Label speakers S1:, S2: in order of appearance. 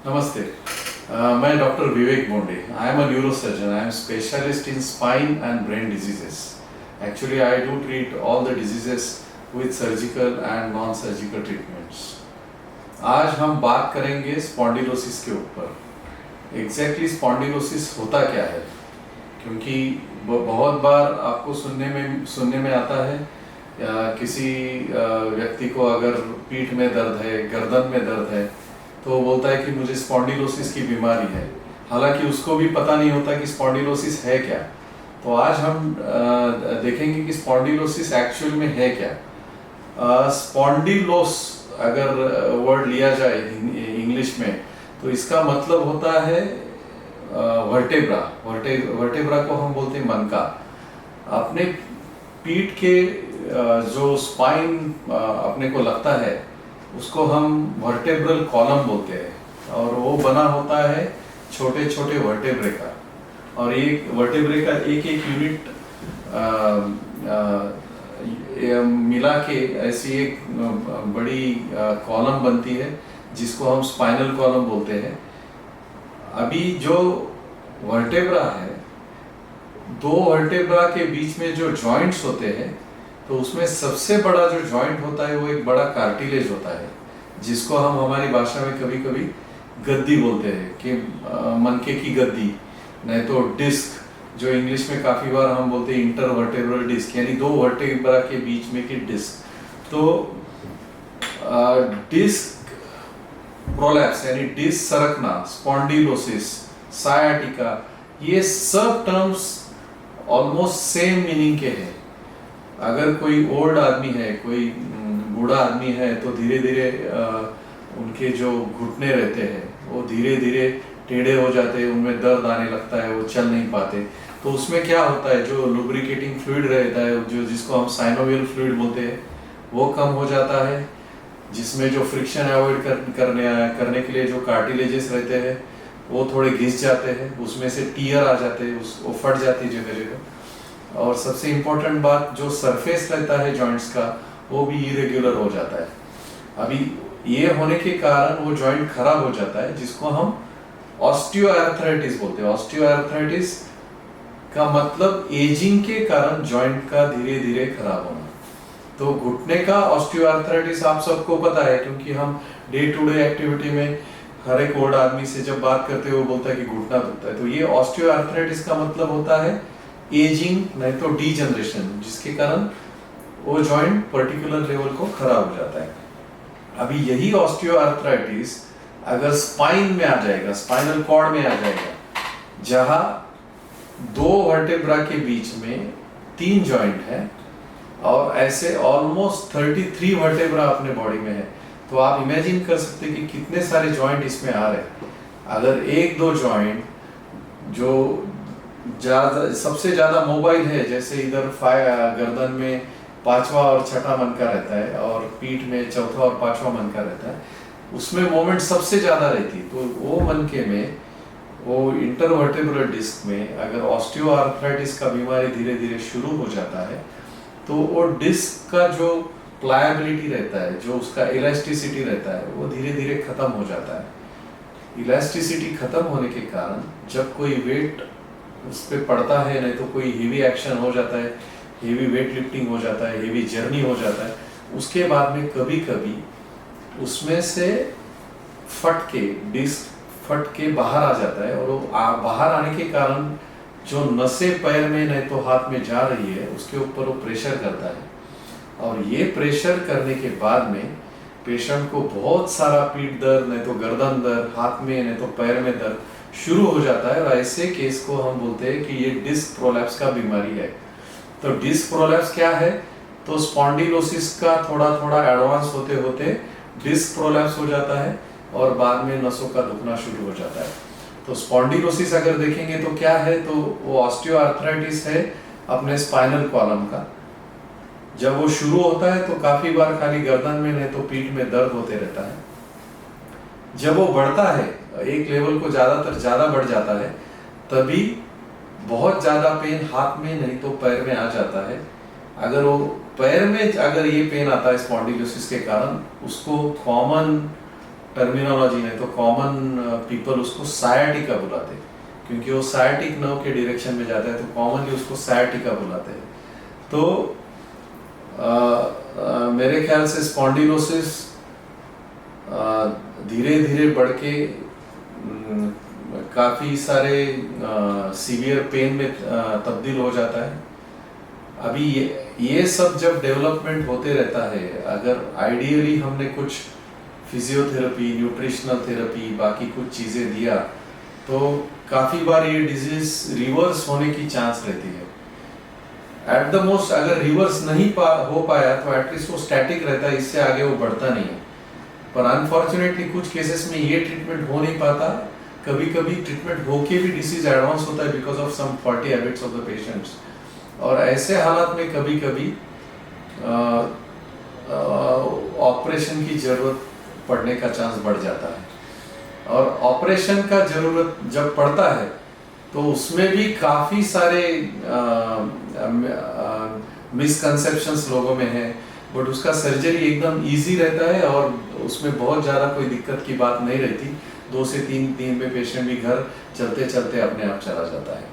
S1: नमस्ते। मैं doctor Vivek Bonde. I am a neurosurgeon. I am specialist in spine and brain diseases. Actually, I do treat all the diseases with surgical and non-surgical treatments. आज हम बात करेंगे spondylosis के ऊपर। Exactly spondylosis होता क्या है, क्योंकि बहुत बार आपको सुनने में आता है किसी व्यक्ति को अगर पीठ में दर्द है, गर्दन में दर्द है, तो वो बोलता है कि मुझे स्पॉन्डिलोसिस की बीमारी है, हालांकि उसको भी पता नहीं होता कि स्पॉन्डिलोसिस है क्या। तो आज हम देखेंगे कि स्पॉन्डिलोसिस एक्चुअल में है क्या। स्पॉन्डिलोस अगर वर्ड लिया जाए इंग्लिश में, तो इसका मतलब होता है वर्टेब्रा। वर्टेब्रा को हम बोलते हैं मनका। अपने पीठ के जो स्पाइन अपने को लगता है उसको हम वर्टेब्रल कॉलम बोलते हैं, और वो बना होता है छोटे छोटे वर्टेब्रे का, और एक वर्टेब्रे का एक एक यूनिट मिला के ऐसी एक बड़ी कॉलम बनती है जिसको हम स्पाइनल कॉलम बोलते हैं। अभी जो वर्टेब्रा है, दो वर्टेब्रा के बीच में जो जॉइंट्स होते हैं, तो उसमें सबसे बड़ा जो जॉइंट होता है वो एक बड़ा कार्टिलेज होता है, जिसको हम हमारी भाषा में कभी कभी गद्दी बोलते हैं कि मनके की गद्दी, नहीं तो डिस्क, जो इंग्लिश में काफी बार हम बोलते हैं इंटरवर्टेब्रल डिस्क, यानी दो वर्टेब्रा के बीच में की डिस्क। तो डिस्क प्रोलैप्स यानी डिस्क सरकना, स्पॉन्डिलोसिस, सायाटिका, ये सब टर्म्स ऑलमोस्ट सेम मीनिंग के हैं। अगर कोई ओल्ड आदमी है, कोई बूढ़ा आदमी है, तो धीरे धीरे उनके जो घुटने रहते हैं वो धीरे धीरे टेढ़े हो जाते हैं, उनमें दर्द आने लगता है, वो चल नहीं पाते। तो उसमें क्या होता है, जो लुब्रिकेटिंग फ्लूइड रहता है, जो जिसको हम साइनोवियल फ्लूइड बोलते हैं, वो कम हो जाता है, जिसमें जो फ्रिक्शन अवॉइड करने के लिए जो कार्टिलेजेस रहते हैं वो थोड़े घिस जाते हैं, उसमें से टीयर आ जाते हैं, वो फट जाती है जगह जगह। और सबसे इम्पोर्टेंट बात, जो सरफेस रहता है जॉइंट्स का, वो भी इरेग्युलर हो जाता है। अभी ये होने के कारण वो जॉइंट खराब हो जाता है, जिसको हम ऑस्टियोआर्थराइटिस बोलते हैं। ऑस्टियोआर्थराइटिस का मतलब एजिंग के कारण जॉइंट का धीरे धीरे खराब होना। तो घुटने का ऑस्टियोआर्थराइटिस आप सबको पता है, क्योंकि हम डे टू डे एक्टिविटी में हर एक ओल्ड आदमी से जब बात करते हैं वो बोलता है कि घुटना दुखता है। तो ये ऑस्टियोआर्थराइटिस का मतलब होता है एजिंग, नहीं तो डीजनरेशन, जिसके कारण वो जॉइंट पर्टिकुलर लेवल को खराब हो जाता है। अभी यही ऑस्टियोआर्थराइटिस अगर स्पाइन में आ जाएगा, स्पाइनल कॉर्ड में आ जाएगा, जहां दो वर्टेब्रा के बीच में 3 जॉइंट है, और ऐसे ऑलमोस्ट 33 वर्टेब्रा अपने बॉडी में है, तो आप इमेजिन कर सकते हैं कि कितने सारे जॉइंट इसमें आ रहे हैं। अगर एक दो जॉइंट जो सबसे ज्यादा मोबाइल है, जैसे इधर गर्दन में 5वां और 6वां मनका रहता है, और पीठ में 4था और 5वां मनका रहता है, उसमें मोमेंट सबसे ज्यादा रहती है। तो वो मनके में, वो इंटरवर्टेब्रल डिस्क में अगर ऑस्टियोआर्थराइटिस का बीमारी धीरे धीरे शुरू हो जाता है, तो वो डिस्क का जो प्लायबिलिटी रहता है, जो उसका इलास्टिसिटी रहता है, वो धीरे धीरे खत्म हो जाता है। इलास्टिसिटी खत्म होने के कारण जब कोई वेट उस पर पड़ता है, नहीं तो कोई हेवी एक्शन हो जाता है, हेवी वेट लिफ्टिंग हो जाता है, हेवी जर्नी हो जाता है, उसके बाद में कभी कभी उसमें से डिस्क फट के बाहर आ जाता है, और वो बाहर आने के कारण जो नसें पैर में नहीं तो हाथ में जा रही है, उसके ऊपर वो प्रेशर करता है, और ये प्रेशर करने के बाद में पेशेंट को बहुत सारा पीठ दर्द, नहीं तो गर्दन दर्द, हाथ में नहीं तो पैर में दर्द शुरू हो जाता है। और ऐसे केस को हम बोलते हैं कि ये डिस्क प्रोलैप्स का बीमारी है। तो डिस्क प्रोलैप्स क्या है, तो स्पॉन्डिलोसिस का थोड़ा थोड़ा एडवांस होते होते डिस्क प्रोलैप्स हो जाता है, और बाद में नसों का दुखना शुरू हो जाता है। तो स्पॉन्डिलोसिस अगर देखेंगे तो क्या है, तो वो ऑस्टियोआर्थराइटिस है अपने स्पाइनल कॉलम का। जब वो शुरू होता है तो काफी बार खाली गर्दन में नहीं तो पीठ में दर्द होते रहता है। जब वो बढ़ता है, एक लेवल को ज्यादा बढ़ जाता है, तभी बहुत ज्यादा पेन हाथ में नहीं तो पैर में आ जाता है। अगर वो पैर में अगर ये पेन आता है स्पॉन्डिलोसिस के कारण, उसको कॉमन टर्मिनोलॉजी नहीं तो कॉमन पीपल उसको सायाटिका बुलाते हैं, क्योंकि वो सायाटिक नर्व के डायरेक्शन में जाता है, तो कॉमनली उसको सायाटिका बुलाते हैं। तो मेरे ख्याल से स्पॉन्डिलोसिस धीरे धीरे बढ़ के काफ़ी सारे सीवियर पेन में तब्दील हो जाता है। अभी ये सब जब डेवलपमेंट होते रहता है, अगर आइडियली हमने कुछ फिजियोथेरेपी, न्यूट्रिशनल थेरेपी, बाकी कुछ चीज़ें दिया तो काफ़ी बार ये डिजीज रिवर्स होने की चांस रहती है। एट द मोस्ट अगर रिवर्स नहीं हो पाया तो एटलीस्ट वो स्टैटिक रहता है, इससे आगे वो बढ़ता नहीं है। पर अनफॉर्चुनेटली कुछ केसेस में ये ट्रीटमेंट हो नहीं पाता, कभी कभी ट्रीटमेंट होके भी डिसीज एडवांस होता है because of some faulty habits of the patients, और ऐसे हालात में कभी कभी ऑपरेशन की जरूरत पड़ने का चांस बढ़ जाता है। और ऑपरेशन का जरूरत जब पड़ता है तो उसमें भी काफ़ी सारे मिसकंसेप्शंस लोगों में है, बट उसका सर्जरी एकदम इजी रहता है और उसमें बहुत ज़्यादा कोई दिक्कत की बात नहीं रहती। 2 से 3 दिन में पेशेंट भी घर चलते चलते अपने आप चला जाता है।